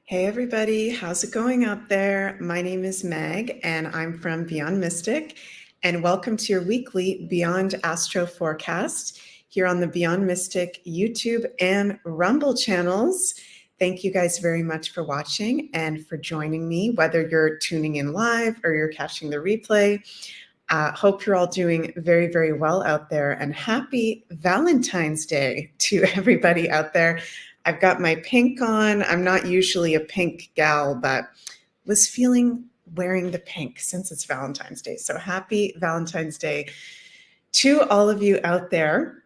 Hey everybody, how's it going out there? My name is Meg and I'm from Beyond Mystic, and welcome to your weekly Beyond Astro forecast here on the Beyond Mystic YouTube and Rumble channels. Thank you guys very much for watching and for joining me, whether you're tuning in live or you're catching the replay. Hope you're all doing very, very well out there, and happy Valentine's Day to everybody out there. I've got my pink on. I'm not usually a pink gal, but was feeling wearing the pink since it's Valentine's Day. So happy Valentine's Day to all of you out there.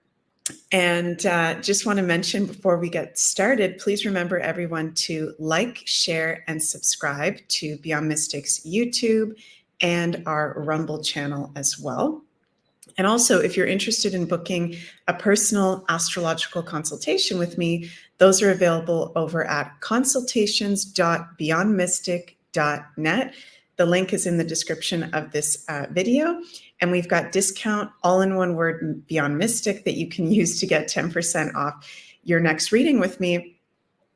And just want to mention before we get started, please remember everyone to like, share, and subscribe to Beyond Mystic's YouTube and our Rumble channel as well. And also, if you're interested in booking a personal astrological consultation with me, those are available over at consultations.beyondmystic.net. The link is in the description of this video. And we've got discount, all in one word, Beyond Mystic, that you can use to get 10% off your next reading with me.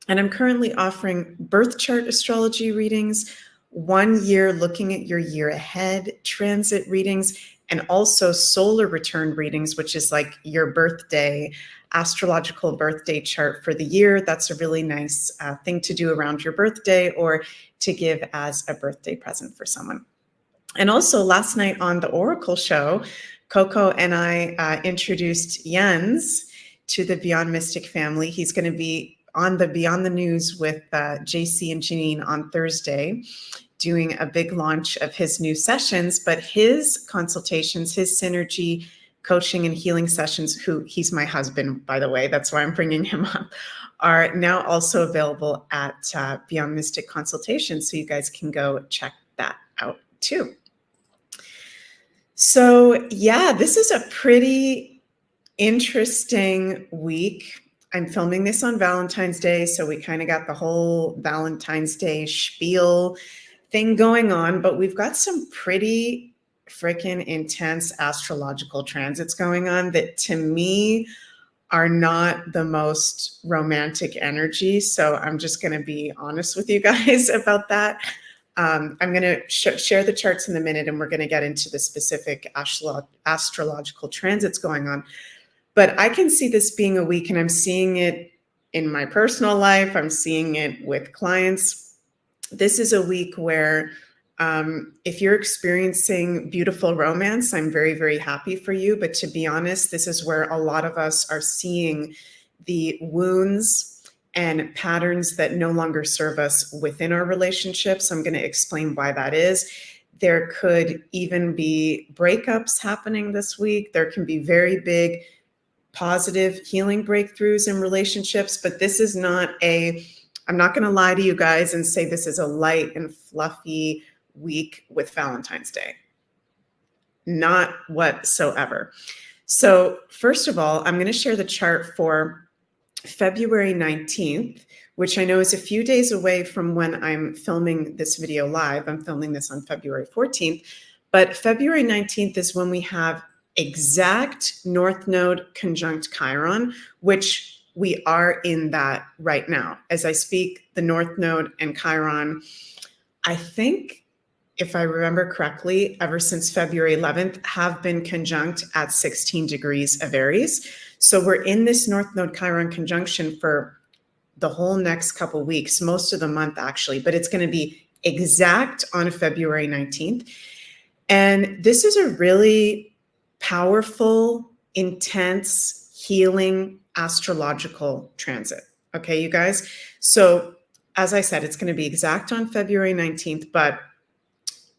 And I'm currently offering birth chart astrology readings, 1 year looking at your year ahead transit readings, and also solar return readings, which is like your birthday, astrological birthday chart for the year. That's a really nice thing to do around your birthday or to give as a birthday present for someone. And also last night on the Oracle show, Coco and I introduced Jens to the Beyond Mystic family. He's going to be on the Beyond the News with JC and Janine on Thursday, doing a big launch of his new sessions, but his consultations, his synergy coaching and healing sessions, he's my husband, by the way, that's why I'm bringing him up, are now also available at Beyond Mystic Consultations. So you guys can go check that out too. So yeah, this is a pretty interesting week. I'm filming this on Valentine's Day, so we kind of got the whole Valentine's Day spiel thing going on, but we've got some pretty freaking intense astrological transits going on that to me are not the most romantic energy. So I'm just going to be honest with you guys about that. I'm going to share the charts in a minute, and we're going to get into the specific astrological transits going on. But I can see this being a week, and I'm seeing it in my personal life. I'm seeing it with clients. This is a week where if you're experiencing beautiful romance, I'm very, very happy for you. But to be honest, this is where a lot of us are seeing the wounds and patterns that no longer serve us within our relationships. I'm going to explain why that is. There could even be breakups happening this week. There can be very big positive healing breakthroughs in relationships, but this is not I'm not going to lie to you guys and say this is a light and fluffy week with Valentine's Day. Not whatsoever. So first of all, I'm going to share the chart for February 19th, which I know is a few days away from when I'm filming this video live. I'm filming this on February 14th, but February 19th is when we have exact North Node conjunct Chiron, which we are in that right now. As I speak, the North Node and Chiron, I think, if I remember correctly, ever since February 11th, have been conjunct at 16 degrees of Aries. So we're in this North Node Chiron conjunction for the whole next couple of weeks, most of the month actually, but it's going to be exact on February 19th. And this is a really powerful, intense, healing astrological transit. Okay, you guys? So as I said, it's going to be exact on February 19th, but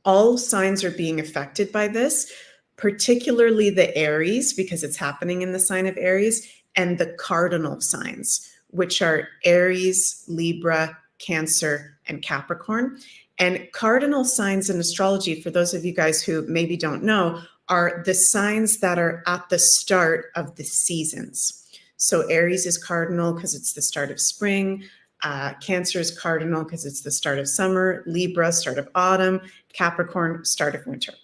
all signs are being affected by this, particularly the Aries, because it's happening in the sign of Aries, and the cardinal signs, which are Aries, Libra, Cancer, and Capricorn. And cardinal signs in astrology, for those of you guys who maybe don't know, are the signs that are at the start of the seasons. So Aries is cardinal because it's the start of spring. Cancer is cardinal because it's the start of summer. Libra, start of autumn. Capricorn, start of winter.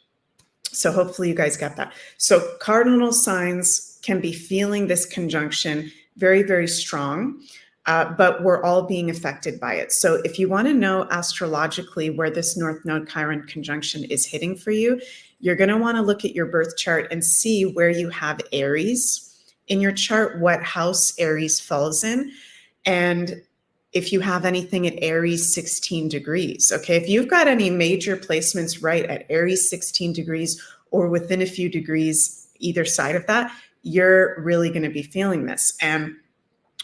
So hopefully you guys get that. So cardinal signs can be feeling this conjunction very, very strong. but we're all being affected by it. So if you want to know astrologically where this North Node Chiron conjunction is hitting for you, you're going to want to look at your birth chart and see where you have Aries in your chart, what house Aries falls in, and if you have anything at Aries 16 degrees. Okay, if you've got any major placements right at Aries 16 degrees or within a few degrees either side of that, you're really going to be feeling this. And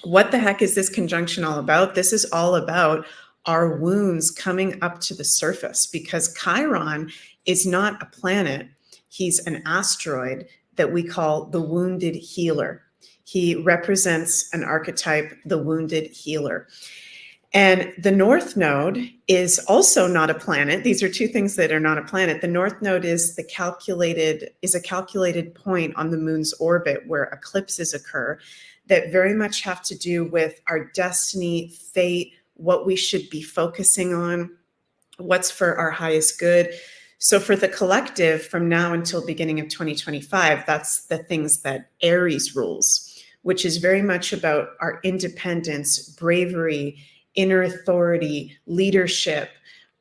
what the heck is this conjunction all about? This is all about our wounds coming up to the surface, because Chiron is not a planet. He's an asteroid that we call the wounded healer. He represents an archetype, the wounded healer. And the North Node is also not a planet. These are two things that are not a planet. The North Node is a calculated point on the moon's orbit where eclipses occur that very much have to do with our destiny, fate, what we should be focusing on, what's for our highest good. So for the collective, from now until beginning of 2025, that's the things that Aries rules, which is very much about our independence, bravery, inner authority, leadership.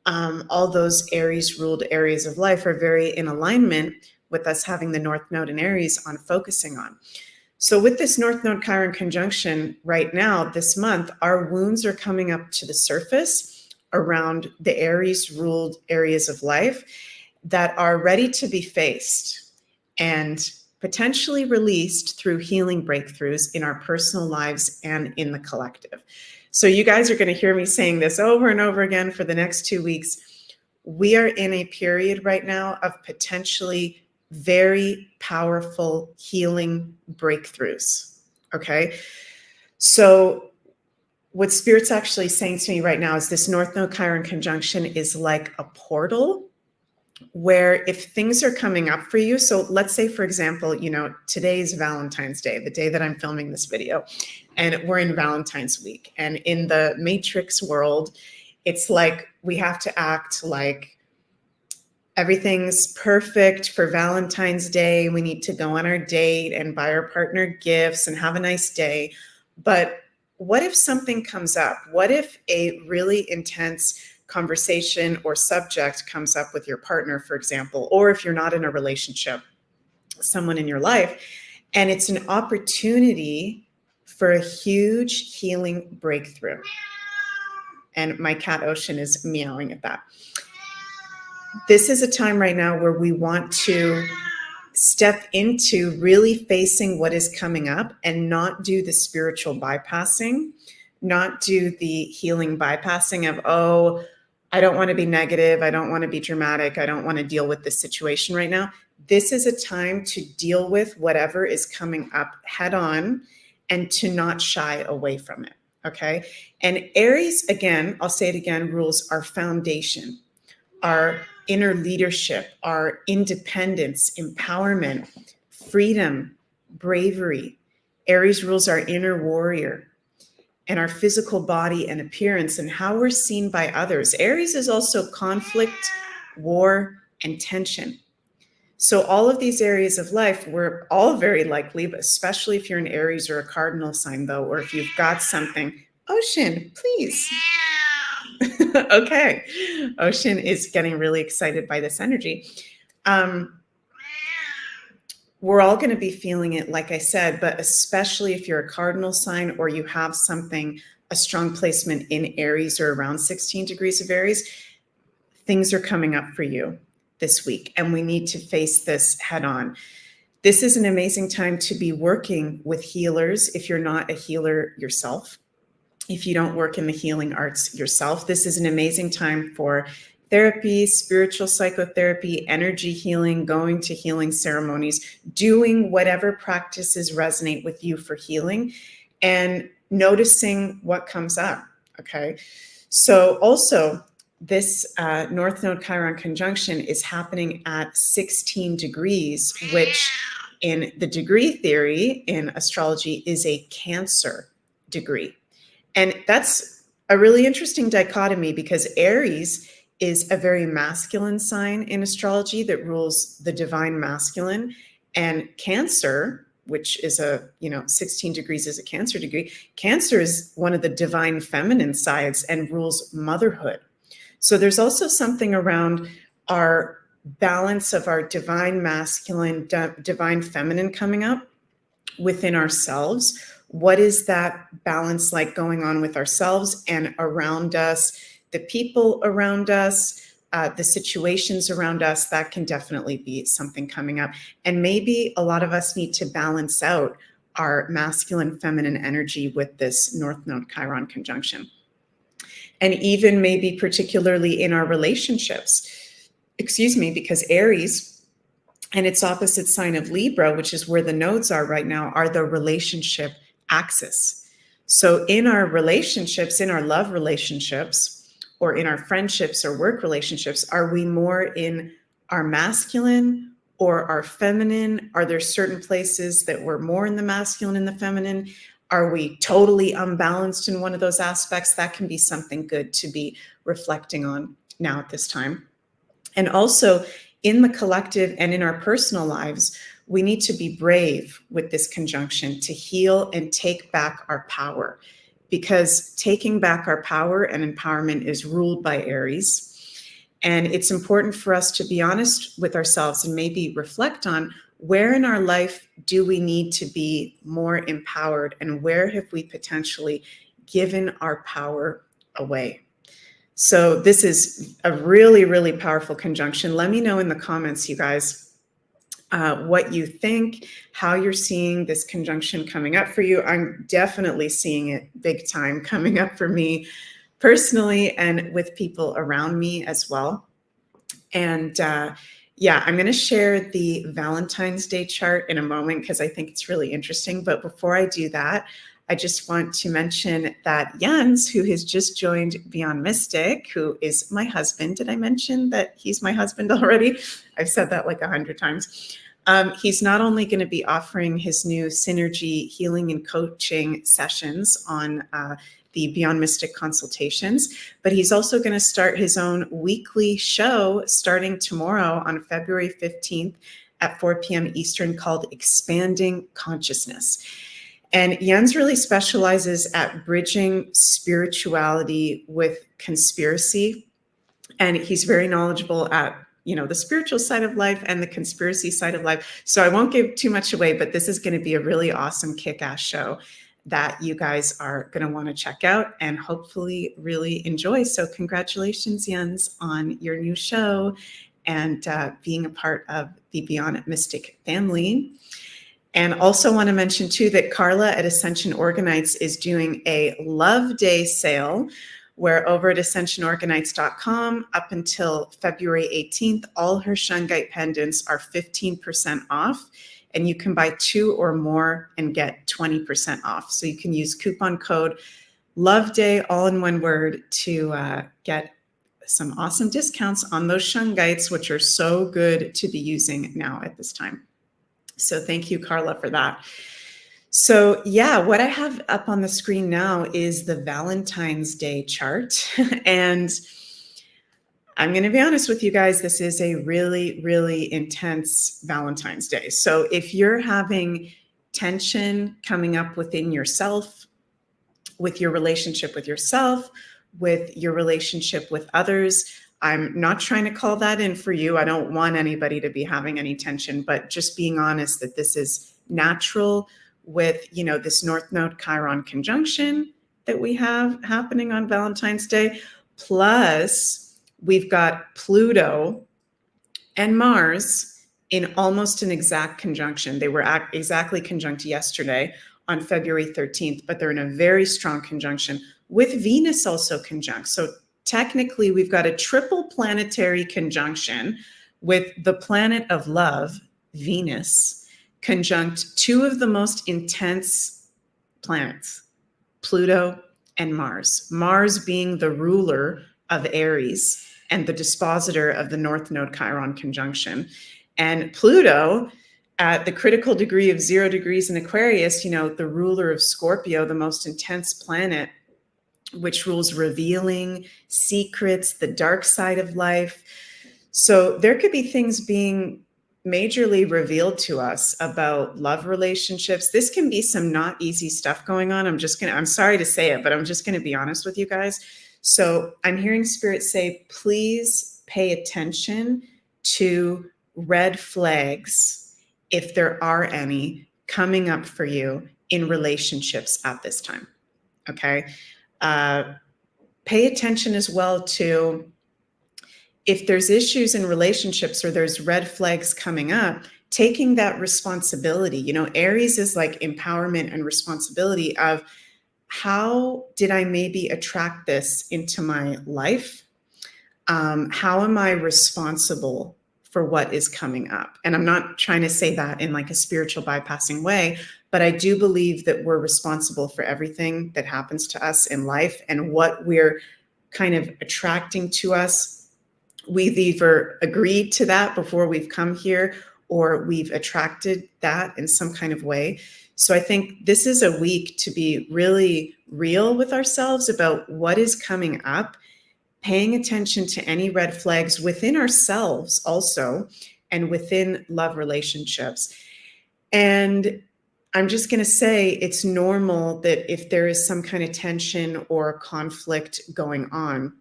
All those Aries ruled areas of life are very in alignment with us having the North Node in Aries on focusing on. So with this North Node Chiron conjunction right now, this month, our wounds are coming up to the surface around the Aries ruled areas of life that are ready to be faced and potentially released through healing breakthroughs in our personal lives and in the collective. So you guys are going to hear me saying this over and over again for the next 2 weeks. We are in a period right now of potentially very powerful healing breakthroughs. Okay. So what Spirit's actually saying to me right now is this North Node Chiron conjunction is like a portal where if things are coming up for you, so let's say, for example, today is Valentine's Day, the day that I'm filming this video, and we're in Valentine's week. And in the Matrix world, it's like we have to act like everything's perfect for Valentine's Day. We need to go on our date and buy our partner gifts and have a nice day. But what if something comes up? What if a really intense conversation or subject comes up with your partner, for example, or if you're not in a relationship, someone in your life, and it's an opportunity for a huge healing breakthrough? And my cat Ocean is meowing at that. This is a time right now where we want to step into really facing what is coming up and not do the spiritual bypassing, not do the healing bypassing of, oh, I don't want to be negative. I don't want to be dramatic. I don't want to deal with this situation right now. This is a time to deal with whatever is coming up head on and to not shy away from it. Okay. And Aries, again, I'll say it again, rules our foundation, our inner leadership, our independence, empowerment, freedom, bravery. Aries rules our inner warrior and our physical body and appearance and how we're seen by others. Aries is also conflict, war, and tension. So all of these areas of life, we're all very likely, but especially if you're an Aries or a cardinal sign though, or if you've got something. Ocean, please. Okay. Ocean is getting really excited by this energy. We're all going to be feeling it, like I said, but especially if you're a cardinal sign or you have something, a strong placement in Aries or around 16 degrees of Aries, things are coming up for you this week, and we need to face this head on. This is an amazing time to be working with healers if you're not a healer yourself. If you don't work in the healing arts yourself, this is an amazing time for therapy, spiritual psychotherapy, energy healing, going to healing ceremonies, doing whatever practices resonate with you for healing, and noticing what comes up. Okay. So also, this North Node Chiron conjunction is happening at 16 degrees, which in the degree theory in astrology is a Cancer degree. And that's a really interesting dichotomy because Aries is a very masculine sign in astrology that rules the divine masculine. And Cancer which is 16 degrees is a Cancer degree. Cancer is one of the divine feminine sides and rules motherhood. So there's also something around our balance of our divine masculine, divine feminine coming up within ourselves. What is that balance like going on with ourselves and around us, the people around us, the situations around us? That can definitely be something coming up. And maybe a lot of us need to balance out our masculine, feminine energy with this North Node Chiron conjunction. And even maybe particularly in our relationships, because Aries and its opposite sign of Libra, which is where the nodes are right now, are the relationship axis. So in our relationships, in our love relationships, or in our friendships or work relationships, are we more in our masculine or our feminine? Are there certain places that we're more in the masculine and the feminine? Are we totally unbalanced in one of those aspects? That can be something good to be reflecting on now at this time. And also in the collective and in our personal lives, we need to be brave with this conjunction to heal and take back our power, because taking back our power and empowerment is ruled by Aries. And it's important for us to be honest with ourselves and maybe reflect on where in our life do we need to be more empowered, and where have we potentially given our power away. So this is a really, really powerful conjunction. Let me know in the comments, you guys, what you think, how you're seeing this conjunction coming up for you. I'm definitely seeing it big time coming up for me personally and with people around me as well. And yeah, I'm going to share the Valentine's Day chart in a moment because I think it's really interesting. But before I do that, I just want to mention that Jens, who has just joined Beyond Mystic, who is my husband. Did I mention that he's my husband already? I've said that like 100 times. He's not only going to be offering his new Synergy healing and coaching sessions on the Beyond Mystic consultations, but he's also going to start his own weekly show starting tomorrow on February 15th at 4 p.m. Eastern called Expanding Consciousness. And Jens really specializes at bridging spirituality with conspiracy. And he's very knowledgeable at, the spiritual side of life and the conspiracy side of life. So I won't give too much away, but this is going to be a really awesome kick-ass show that you guys are going to want to check out and hopefully really enjoy. So congratulations, Jens, on your new show and being a part of the Beyond Mystic family. And also want to mention too that Carla at Ascension Organites is doing a Love Day sale, where over at ascensionorganites.com up until February 18th, all her shungite pendants are 15% off. And you can buy 2 or more and get 20% off. So you can use coupon code LOVEDAY, all in one word, to get some awesome discounts on those shungites, which are so good to be using now at this time. So thank you, Carla, for that. So yeah, what I have up on the screen now is the Valentine's Day chart. And I'm going to be honest with you guys, this is a really, really intense Valentine's Day. So if you're having tension coming up within yourself, with your relationship with yourself, with your relationship with others, I'm not trying to call that in for you. I don't want anybody to be having any tension, but just being honest that this is natural with, this North Node Chiron conjunction that we have happening on Valentine's Day. Plus, we've got Pluto and Mars in almost an exact conjunction. They were exactly conjunct yesterday on February 13th, but they're in a very strong conjunction with Venus also conjunct. So technically, we've got a triple planetary conjunction with the planet of love, Venus, conjunct 2 of the most intense planets, Pluto and Mars. Mars being the ruler of Aries and the dispositor of the North Node Chiron conjunction. And Pluto, at the critical degree of 0 degrees in Aquarius, the ruler of Scorpio, the most intense planet, which rules revealing secrets, the dark side of life. So there could be things being majorly revealed to us about love relationships. This can be some not easy stuff going on. I'm sorry to say it, but I'm just going to be honest with you guys. So I'm hearing Spirit say, please pay attention to red flags, if there are any, coming up for you in relationships at this time. Okay. Pay attention as well to, if there's issues in relationships or there's red flags coming up, taking that responsibility. You know, Aries is like empowerment and responsibility of, how did I maybe attract this into my life? How am I responsible for what is coming up? And I'm not trying to say that in like a spiritual bypassing way, but I do believe that we're responsible for everything that happens to us in life, and what we're kind of attracting to us. We've either agreed to that before we've come here, or we've attracted that in some kind of way. So I think this is a week to be really real with ourselves about what is coming up, paying attention to any red flags within ourselves also, and within love relationships. And I'm just going to say, it's normal that if there is some kind of tension or conflict going on,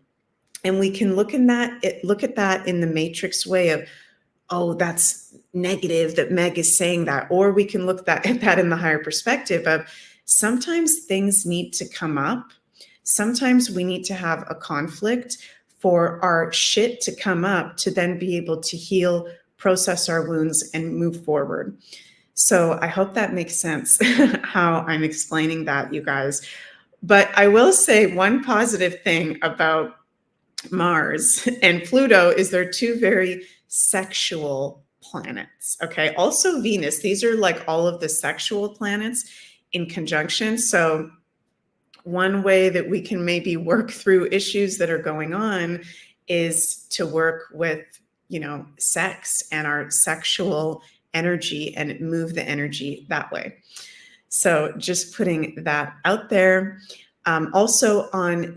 and we can look at that in the matrix way of, oh, that's negative that Meg is saying that. Or we can look at that in the higher perspective of, sometimes things need to come up. Sometimes we need to have a conflict for our shit to come up, to then be able to heal, process our wounds, and move forward. So I hope that makes sense how I'm explaining that, you guys. But I will say one positive thing about Mars and Pluto is they're two very sexual planets. Okay. Also Venus, these are like all of the sexual planets in conjunction. So one way that we can maybe work through issues that are going on is to work with, you know, sex and our sexual energy, and move the energy that way. So just putting that out there. Also on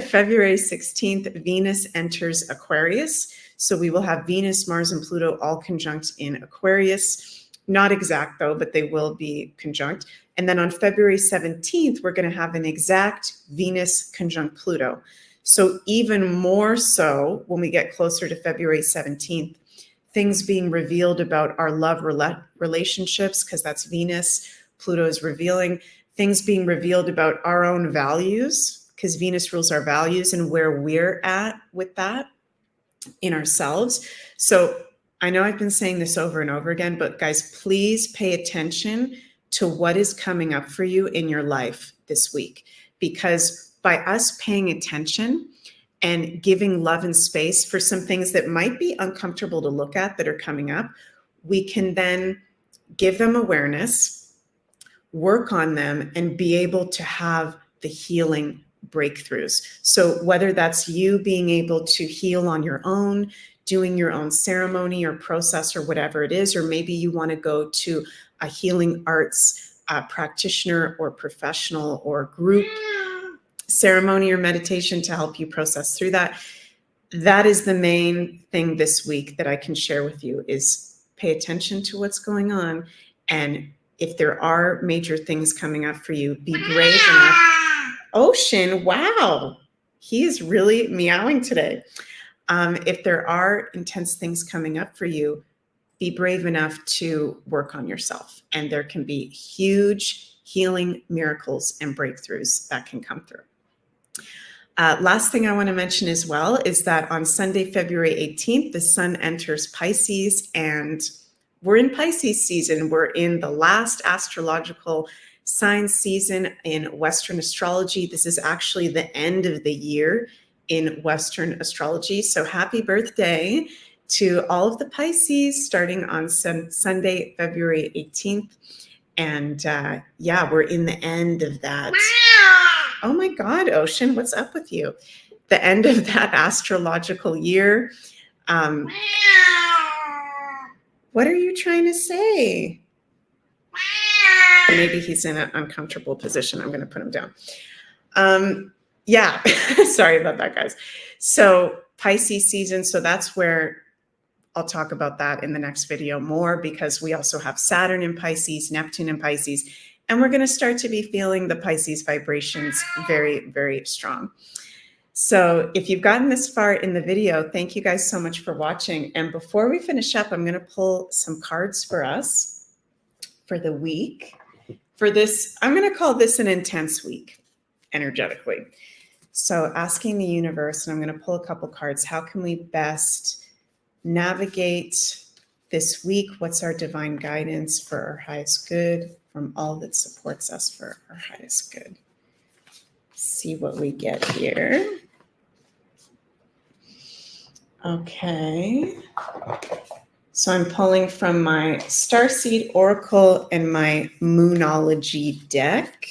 February 16th, Venus enters Aquarius. So we will have Venus, Mars, and Pluto all conjunct in Aquarius. Not exact though, but they will be conjunct. And then on February 17th, we're going to have an exact Venus conjunct Pluto. So even more so when we get closer to February 17th, things being revealed about our love relationships, because that's Venus. Pluto is revealing things being revealed about our own values, because Venus rules our values and where we're at with that in ourselves. So I know I've been saying this over and over again, but guys, please pay attention to what is coming up for you in your life this week, because by us paying attention and giving love and space for some things that might be uncomfortable to look at that are coming up, we can then give them awareness, work on them, and be able to have the healing breakthroughs. So whether that's you being able to heal on your own, doing your own ceremony or process or whatever it is, or maybe you want to go to a healing arts practitioner or professional or group ceremony or meditation to help you process through that. That is the main thing this week that I can share with you, is pay attention to what's going on. And if there are major things coming up for you, be brave enough. Ocean, wow, he is really meowing today. If there are intense things coming up for you, be brave enough to work on yourself. And there can be huge healing miracles and breakthroughs that can come through. Last thing I want to mention as well is that on Sunday, February 18th, the sun enters Pisces, and we're in Pisces season. We're in the last astrological sign season in Western astrology. This is actually the end of the year in Western astrology. So happy birthday to all of the Pisces starting on Sunday, February 18th. And yeah, we're in the end of that. Oh my God, Ocean, what's up with you? The end of that astrological year. What are you trying to say? Maybe he's in an uncomfortable position. I'm going to put him down. Yeah, sorry about that, guys. So Pisces season. So that's where I'll talk about that in the next video more, because we also have Saturn in Pisces, Neptune in Pisces, and we're going to start to be feeling the Pisces vibrations very, very strong. So if you've gotten this far in the video, thank you guys so much for watching. And before we finish up, I'm going to pull some cards for us for the week. For this, I'm going to call this an intense week energetically. So asking the universe, and I'm going to pull a couple cards, how can we best navigate this week? What's our divine guidance for our highest good from all that supports us for our highest good? See what we get here. Okay. So I'm pulling from my Starseed Oracle and my Moonology deck.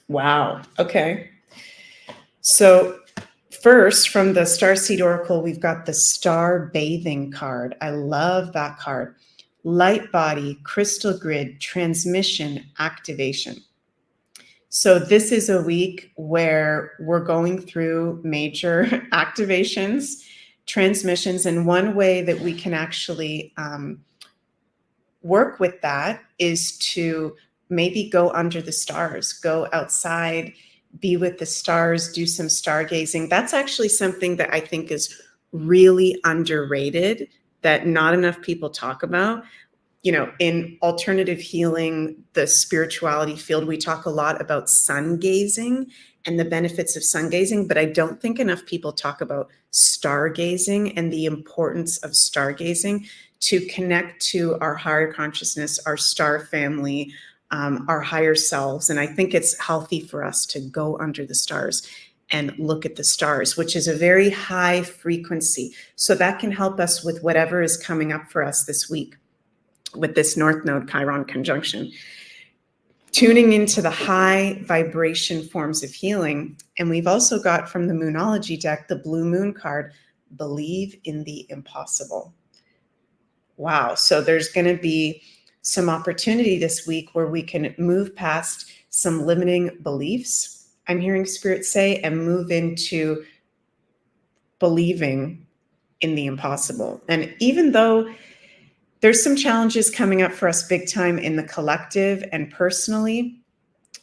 Wow. Okay. So first, from the Starseed Oracle, we've got the Star Bathing card. I love that card. Light body, crystal grid, transmission, activation. So this is a week where we're going through major activations, transmissions, and one way that we can actually work with that is to maybe go under the stars, go outside, be with the stars, do some stargazing. That's actually something that I think is really underrated, that not enough people talk about. You know, in alternative healing, the spirituality field, we talk a lot about sun gazing and the benefits of sun gazing, but I don't think enough people talk about stargazing and the importance of stargazing to connect to our higher consciousness, our star family, our higher selves. And I think it's healthy for us to go under the stars and look at the stars, which is a very high frequency. So that can help us with whatever is coming up for us this week with this North Node Chiron conjunction. Tuning into the high vibration forms of healing. And we've also got from the Moonology deck, the Blue Moon card, Believe in the Impossible. Wow. So there's going to be some opportunity this week where we can move past some limiting beliefs, I'm hearing Spirit say, and move into believing in the impossible. And even though there's some challenges coming up for us big time in the collective and personally,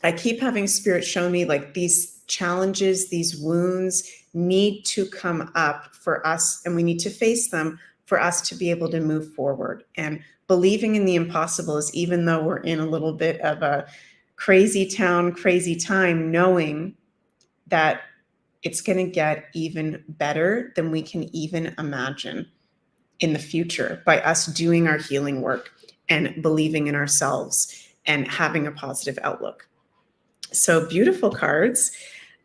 I keep having Spirit show me like these challenges, these wounds need to come up for us, and we need to face them for us to be able to move forward. And believing in the impossible is, even though we're in a little bit of a crazy town, crazy time, knowing that it's going to get even better than we can even imagine in the future by us doing our healing work and believing in ourselves and having a positive outlook. So beautiful cards.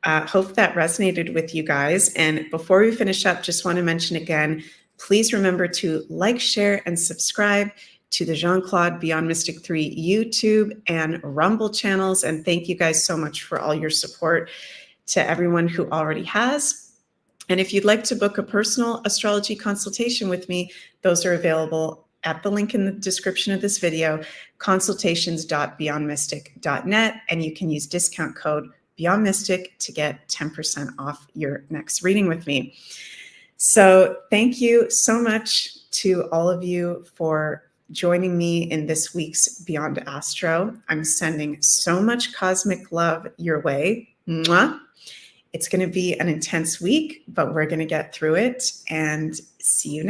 Hope that resonated with you guys. And before we finish up, just want to mention again, please remember to like, share, and subscribe to the Jean-Claude Beyond Mystic 3 YouTube and Rumble channels. And thank you guys so much for all your support to everyone who already has. And if you'd like to book a personal astrology consultation with me, those are available at the link in the description of this video, consultations.beyondmystic.net, and you can use discount code BeyondMystic to get 10% off your next reading with me. So thank you so much to all of you for joining me in this week's Beyond Astro. I'm sending so much cosmic love your way. Mwah. It's going to be an intense week, but we're going to get through it, and see you next.